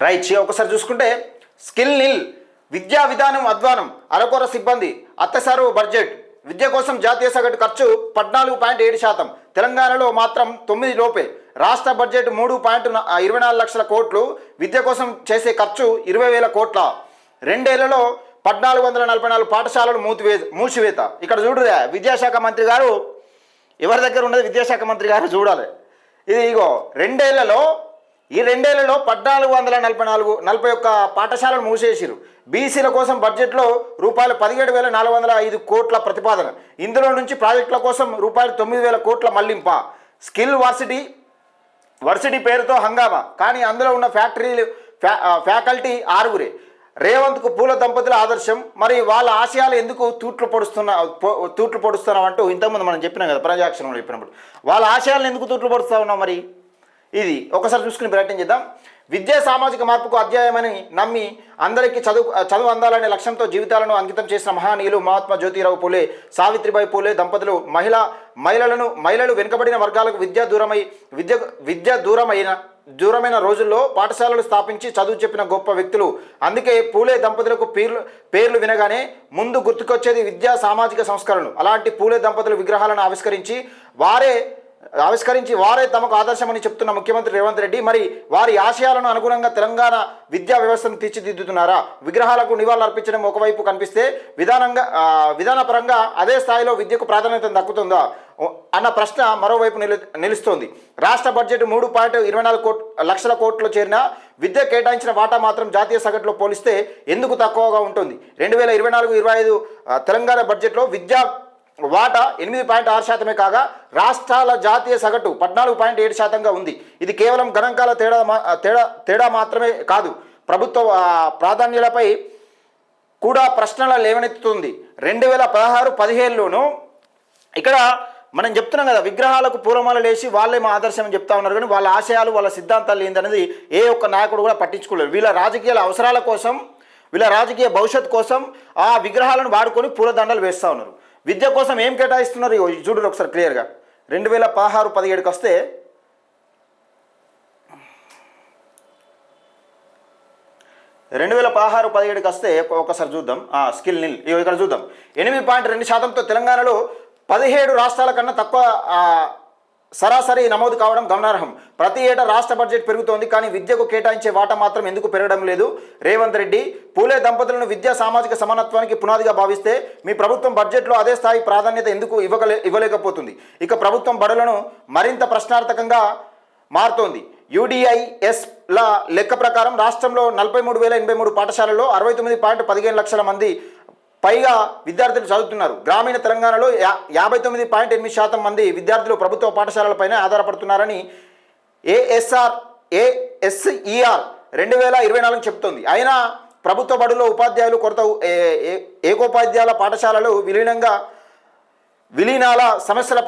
Right. ఒకసారి చూసుకుంటే skill నిల్, విద్యా విధానం అధ్వానం, అరకొర సిబ్బంది, అత్తసారు బడ్జెట్, విద్య కోసం జాతీయ సగటు ఖర్చు 14.7%, తెలంగాణలో మాత్రం 9 లోపే. రాష్ట్ర బడ్జెట్ 3.24 లక్షల కోట్లు, విద్య కోసం చేసే ఖర్చు 20,000 కోట్ల. 2 ఏళ్లలో 1444 పాఠశాలలు మూసివేత. ఇక్కడ చూడురా, విద్యాశాఖ మంత్రి గారు ఎవరి దగ్గర ఉన్నది? విద్యాశాఖ మంత్రి గారు చూడాలి. ఇది ఇగో 2 ఏళ్లలో 1441 పాఠశాలలు మూసేసిరు. బీసీల కోసం బడ్జెట్లో రూపాయలు 17,405 కోట్ల ప్రతిపాదన. ఇందులో నుంచి ప్రాజెక్టుల కోసం రూపాయలు 9,000 కోట్ల మళ్లింప. స్కిల్ వర్సిటీ పేరుతో హంగామా, కానీ అందులో ఉన్న ఫ్యాకల్టీ 6. రేవంత్కు పూల దంపతుల ఆదర్శం. మరి వాళ్ళ ఆశయాలు ఎందుకు తూట్లు పొడుస్తున్నాం అంటూ ఇంతకుముందు మనం చెప్పినాం కదా, ప్రజాక్షణంలో చెప్పినప్పుడు వాళ్ళ ఆశయాలను ఎందుకు తూట్లు పొడుస్తూ ఉన్నాం? మరి ఇది ఒకసారి చూసుకుని ప్రయత్నం చేద్దాం. విద్యా సామాజిక మార్పుకు అధ్యాయమని నమ్మి అందరికీ చదువు అందాలనే లక్ష్యంతో జీవితాలను అంకితం చేసిన మహానీయులు మహాత్మా జ్యోతిరావు పూలే, సావిత్రిబాయి పూలే దంపతులు మహిళలు వెనుకబడిన వర్గాలకు విద్య దూరమైన రోజుల్లో పాఠశాలలు స్థాపించి చదువు చెప్పిన గొప్ప వ్యక్తులు. అందుకే పూలే దంపతులకు పేర్లు వినగానే ముందు గుర్తుకొచ్చేది విద్యా సామాజిక సంస్కరణలు. అలాంటి పూలే దంపతుల విగ్రహాలను ఆవిష్కరించి వారే తమకు ఆదర్శమని చెప్తున్న ముఖ్యమంత్రి రేవంత్ రెడ్డి మరి వారి ఆశయాలను అనుగుణంగా తెలంగాణ విద్యా వ్యవస్థను తీర్చిదిద్దుతున్నారా? విగ్రహాలకు నివాళులర్పించడం ఒకవైపు కనిపిస్తే విధానపరంగా అదే స్థాయిలో విద్యకు ప్రాధాన్యత దక్కుతుందా అన్న ప్రశ్న మరోవైపు నిలుస్తోంది. రాష్ట్ర బడ్జెట్ 3.24 లక్షల కోట్లు చేరిన విద్య కేటాయించిన వాటా మాత్రం జాతీయ సగటులో పోలిస్తే ఎందుకు తక్కువగా ఉంటుంది? 2024-25 తెలంగాణ బడ్జెట్లో విద్యా వాటా 8.6% కాగా రాష్ట్రాల జాతీయ సగటు 14.7%గా ఉంది. ఇది కేవలం గణాంకాల తేడా మాత్రమే కాదు, ప్రభుత్వ ప్రాధాన్యాలపై కూడా ప్రశ్నలు లేవనెత్తుతుంది. 2016-17లోనూ ఇక్కడ మనం చెప్తున్నాం కదా, విగ్రహాలకు పూలమాలలు వేసి వాళ్ళే మా ఆదర్శం అని చెప్తా ఉన్నారు, కానీ వాళ్ళ ఆశయాలు వాళ్ళ సిద్ధాంతాలు ఏందనేది ఏ ఒక్క నాయకుడు కూడా పట్టించుకోలేదు. వీళ్ళ రాజకీయాల అవసరాల కోసం, వీళ్ళ రాజకీయ భవిష్యత్తు కోసం ఆ విగ్రహాలను వాడుకొని పూలదండలు వేస్తూ ఉన్నారు. విద్య కోసం ఏం కేటాయిస్తున్నారు చూడండి ఒకసారి క్లియర్గా. 2016-17కి వస్తే ఒకసారి చూద్దాం. స్కిల్ నిల్ ఇక్కడ చూద్దాం. 8.2%తో తెలంగాణలో 17 రాష్ట్రాల కన్నా తక్కువ సరాసరి నమోదు కావడం గమనార్హం. ప్రతి ఏటా రాష్ట్ర బడ్జెట్ పెరుగుతోంది, కానీ విద్యకు కేటాయించే వాటా మాత్రం ఎందుకు పెరగడం లేదు? రేవంత్ రెడ్డి పూలే దంపతులను విద్యా సామాజిక సమానత్వానికి పునాదిగా భావిస్తే మీ ప్రభుత్వం బడ్జెట్లో అదే స్థాయి ప్రాధాన్యత ఎందుకు ఇవ్వలేకపోతుంది? ఇక ప్రభుత్వం బడులను మరింత ప్రశ్నార్థకంగా మారుతోంది. UDISల లెక్క ప్రకారం రాష్ట్రంలో 43,083 పాఠశాలల్లో 69.15 లక్షల మంది పైగా విద్యార్థులు చదువుతున్నారు. గ్రామీణ తెలంగాణలో 59.8% మంది విద్యార్థులు ప్రభుత్వ పాఠశాలలపైనే ఆధారపడుతున్నారని ASER 2024 చెబుతోంది. అయినా ప్రభుత్వ బడుల్లో ఉపాధ్యాయులు కొరత, ఏకోపాధ్యాయుల పాఠశాలలు విలీనాల సమస్యల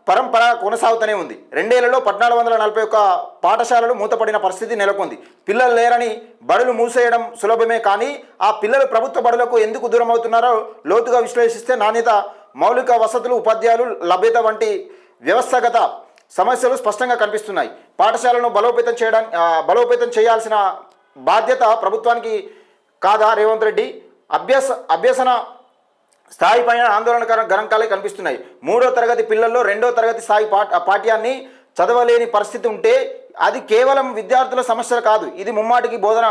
పరంపర కొనసాగుతూనే ఉంది. 2 ఏళ్లలో 1441 పాఠశాలలు మూతపడిన పరిస్థితి నెలకొంది. పిల్లలు లేరని బడులు మూసేయడం సులభమే, కానీ ఆ పిల్లలు ప్రభుత్వ బడులకు ఎందుకు దూరం అవుతున్నారో లోతుగా విశ్లేషిస్తే నాణ్యత, మౌలిక వసతులు, ఉపాధ్యాయులు లభ్యత వంటి వ్యవస్థాగత సమస్యలు స్పష్టంగా కనిపిస్తున్నాయి. పాఠశాలను బలోపేతం చేయాల్సిన బాధ్యత ప్రభుత్వానికి కాదా? రేవంత్ రెడ్డి అభ్యసన స్థాయి పైన ఆందోళనకర గణాంకాలే కనిపిస్తున్నాయి. 3వ తరగతి పిల్లల్లో 2వ తరగతి స్థాయి పాఠ్యాన్ని చదవలేని పరిస్థితి ఉంటే అది కేవలం విద్యార్థుల సమస్యలు కాదు, ఇది ముమ్మాటికి బోధన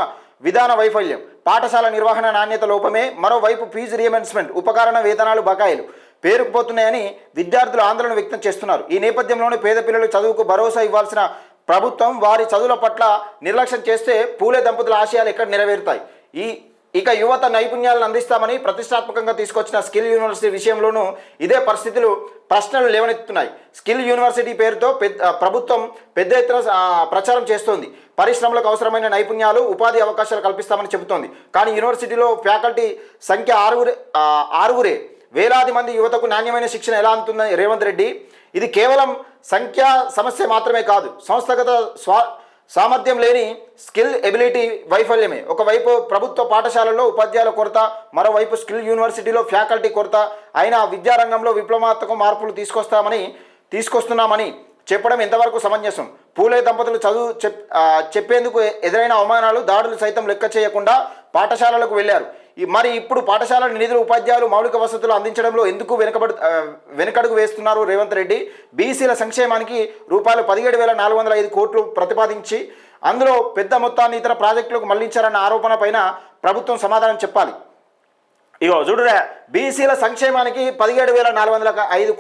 విధాన వైఫల్యం, పాఠశాల నిర్వహణ నాణ్యత లోపమే. మరోవైపు ఫీజు రియంబర్స్మెంట్, ఉపకరణ వేతనాలు బకాయిలు పేరుకుపోతున్నాయని విద్యార్థులు ఆందోళన వ్యక్తం చేస్తున్నారు. ఈ నేపథ్యంలోనే పేద పిల్లలు చదువుకు భరోసా ఇవ్వాల్సిన ప్రభుత్వం వారి చదువుల పట్ల నిర్లక్ష్యం చేస్తే పూలే దంపతుల ఆశయాలు ఎక్కడ నెరవేరుతాయి? ఇక యువత నైపుణ్యాలను అందిస్తామని ప్రతిష్టాత్మకంగా తీసుకొచ్చిన స్కిల్ యూనివర్సిటీ విషయంలోనూ ఇదే పరిస్థితులు ప్రశ్నలు లేవనెత్తుతున్నాయి. స్కిల్ యూనివర్సిటీ పేరుతో ప్రభుత్వం పెద్ద ఎత్తున ప్రచారం చేస్తోంది. పరిశ్రమలకు అవసరమైన నైపుణ్యాలు, ఉపాధి అవకాశాలు కల్పిస్తామని చెబుతోంది. కానీ యూనివర్సిటీలో ఫ్యాకల్టీ సంఖ్య ఆరుగురే. వేలాది మంది యువతకు నాణ్యమైన శిక్షణ ఎలా అందుతుందని రేవంత్ రెడ్డి? ఇది కేవలం సంఖ్యా సమస్య మాత్రమే కాదు, సంస్థాగత సామర్థ్యం లేని స్కిల్ ఎబిలిటీ వైఫల్యమే. ఒకవైపు ప్రభుత్వ పాఠశాలల్లో ఉపాధ్యాయుల కొరత, మరోవైపు స్కిల్ యూనివర్సిటీలో ఫ్యాకల్టీ కొరత. అయినా విద్యారంగంలో విప్లవాత్మక మార్పులు తీసుకొస్తున్నామని చెప్పడం ఎంతవరకు సమంజసం? పూలే దంపతులు చదువు చెప్పేందుకు ఎదురైన అవమానాలు, దాడులు సైతం లెక్క చేయకుండా పాఠశాలలకు వెళ్ళారు. మరి ఇప్పుడు పాఠశాలల నిధులు, ఉపాధ్యాయులు, మౌలిక వసతులు అందించడంలో ఎందుకు వెనుకడుగు వేస్తున్నారు రేవంత్ రెడ్డి? బీసీల సంక్షేమానికి రూపాయలు 17,405 కోట్లు ప్రతిపాదించి అందులో పెద్ద మొత్తాన్ని ఇతర ప్రాజెక్టులకు మళ్లించారన్న ఆరోపణ పైన ప్రభుత్వం సమాధానం చెప్పాలి. ఇగో చూడురా, బీసీల సంక్షేమానికి 17,405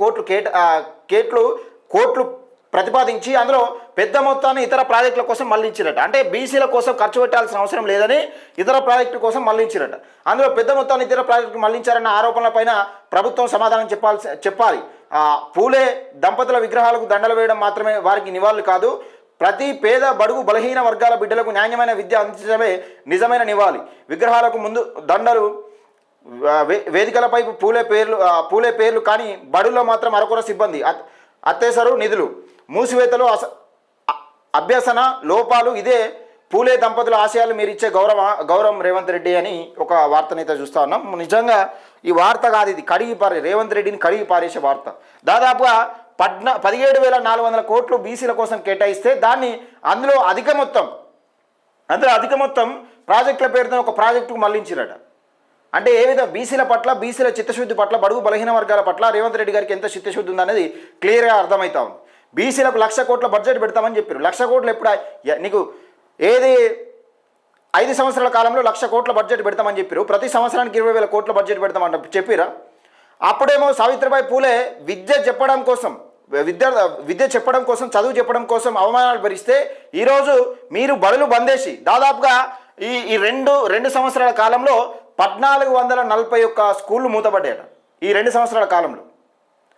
కోట్లు ప్రతిపాదించి అందులో పెద్ద మొత్తాన్ని ఇతర ప్రాజెక్టుల కోసం మళ్లించిరట. అంటే బీసీల కోసం ఖర్చు పెట్టాల్సిన అవసరం లేదని ఇతర ప్రాజెక్టుల కోసం మళ్లించిరట. అందులో పెద్ద మొత్తాన్ని ఇతర ప్రాజెక్టులు మళ్లించారన్న ఆరోపణలపైన ప్రభుత్వం సమాధానం చెప్పాలి. పూలే దంపతుల విగ్రహాలకు దండలు వేయడం మాత్రమే వారికి నివాళులు కాదు, ప్రతి పేద, బడుగు, బలహీన వర్గాల బిడ్డలకు నాణ్యమైన విద్య అందించడమే నిజమైన నివాళి. విగ్రహాలకు ముందు దండలు, వేదికలపై పూలే పేర్లు కానీ బడుల్లో మాత్రం అరకొర సిబ్బంది, అత్యవసర నిధులు, మూసివేతలు, అభ్యసన లోపాలు, ఇదే పూలే దంపతుల ఆశయాలు మీరు ఇచ్చే గౌరవం రేవంత్ రెడ్డి అని ఒక వార్తనైతే చూస్తూ ఉన్నాం. నిజంగా ఈ వార్త కాదు, ఇది రేవంత్ రెడ్డిని కడిగి పారేసే వార్త. దాదాపుగా 17,400 కోట్లు బీసీల కోసం కేటాయిస్తే దాన్ని అందులో అధిక మొత్తం ప్రాజెక్టుల పేరుతో ఒక ప్రాజెక్టుకు మళ్లించిరట. అంటే ఏ విధంగా బీసీల పట్ల, బీసీల చిత్తశుద్ధి పట్ల, బడుగు బలహీన వర్గాల పట్ల రేవంత్ రెడ్డి గారికి ఎంత చిత్తశుద్ధి ఉందనేది క్లియర్గా అర్థమవుతా ఉంది. బీసీలకు 1,00,000 కోట్ల బడ్జెట్ పెడతామని చెప్పారు. 1,00,000 కోట్లు ఎప్పుడు నీకు ఏది 5 సంవత్సరాల కాలంలో 1,00,000 కోట్ల బడ్జెట్ పెడతామని చెప్పారు. ప్రతి సంవత్సరానికి 20,000 కోట్ల బడ్జెట్ పెడతామంట చెప్పిరా. అప్పుడేమో సావిత్రిబాయి పూలే విద్య చెప్పడం కోసం, చదువు చెప్పడం కోసం అవమానాలు భరిస్తే ఈరోజు మీరు బడులు బందేసి దాదాపుగా ఈ రెండు సంవత్సరాల కాలంలో 1,441 స్కూళ్ళు మూతపడ్డాయట ఈ 2 సంవత్సరాల కాలంలో.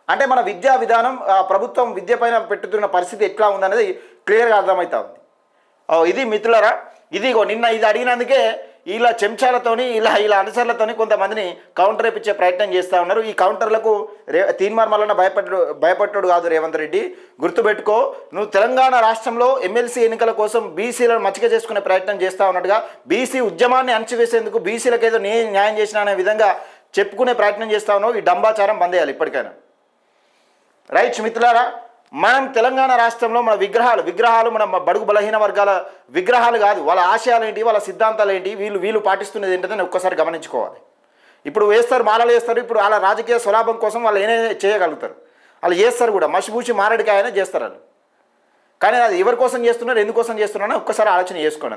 అంటే మన విద్యా విధానం, ప్రభుత్వం విద్య పైన పెట్టుతున్న పరిస్థితి ఎట్లా ఉందనేది క్లియర్గా అర్థమవుతా ఉంది. ఇది మిత్రులరా, ఇదిగో నిన్న ఇది అడిగినందుకే ఇలా చెంచాలతోని ఇలా అనుసరులతోని కొంతమందిని కౌంటర్ ఇప్పించే ప్రయత్నం చేస్తూ ఉన్నారు. ఈ కౌంటర్లకు తీన్మార్ మల్లన్న భయపడ్డాడు కాదు రేవంత్ రెడ్డి. గుర్తుపెట్టుకో, నువ్వు తెలంగాణ రాష్ట్రంలో ఎమ్మెల్సీ ఎన్నికల కోసం బీసీలను మచ్చిక చేసుకునే ప్రయత్నం చేస్తూ ఉన్నట్టుగా బీసీ ఉద్యమాన్ని అణచివేసేందుకు బీసీలకు ఏదో న్యాయం చేసిన అనే విధంగా చెప్పుకునే ప్రయత్నం చేస్తూ ఉన్నావు. ఈ డంబాచారం బందేయాలి ఇప్పటికైనా. రైట్ మిత్రులారా, మనం తెలంగాణ రాష్ట్రంలో మన విగ్రహాలు మన బడుగు బలహీన వర్గాల విగ్రహాలు కాదు, వాళ్ళ ఆశయాలు ఏంటి, వాళ్ళ సిద్ధాంతాలు ఏంటి, వీళ్ళు పాటిస్తున్నది ఏంటని ఒక్కసారి గమనించుకోవాలి. ఇప్పుడు వేస్తారు, మాలలు వేస్తారు. ఇప్పుడు వాళ్ళ రాజకీయ స్వలాభం కోసం వాళ్ళు ఏమైనా చేయగలుగుతారు, వాళ్ళు చేస్తారు కూడా. మసిబూచి మారడికాయనే చేస్తారు వాళ్ళు. కానీ అది ఎవరి కోసం చేస్తున్నారు, ఎందుకోసం చేస్తున్నారో ఒక్కసారి ఆలోచన చేసుకోండి.